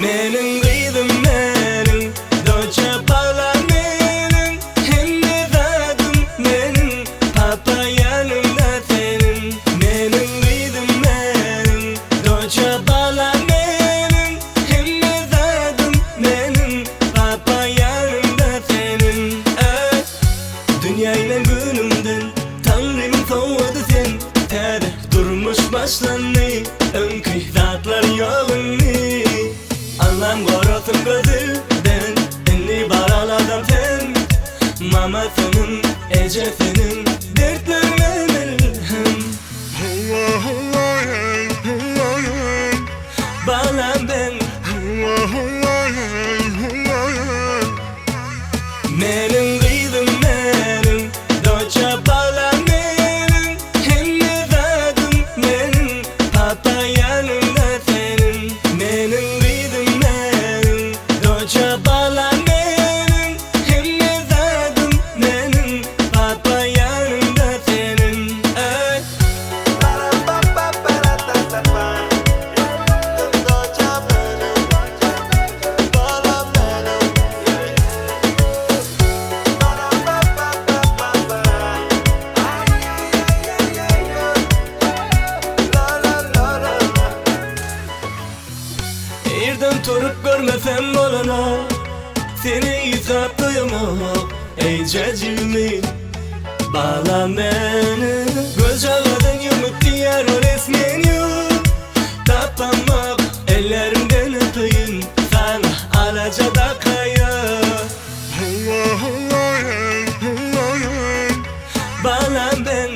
Menin kıydım menin, doça bağla menin, hem zadım menin, papa yanımda senin. Menin kıydım menin, doça bağla menin, hem zadım menin, papa yanımda senin. Dünyayla günümden Tanrım soğudu sen, tere durmuş başlandı, ön kıyzatlar yolunu. Anlam korotun gözü ben, enli baralardan sen. Mama senin, ece senin, dertlerine melhem. Bana ben menin kıydım menin, doça bağla menin, hem zadım menin, papa yanımda senin. Menin kıydım menin, doça bağla menin, hem zadım menin, papa yanımda senin. Yerden turup görmesem bolana, seni izap duyamam. Ey cacimi, bağla beni. Göz ağladın yumut diğer o resmin yok. Tapamak ellerimden öpeyim, sana alacada kaya. Bağla ben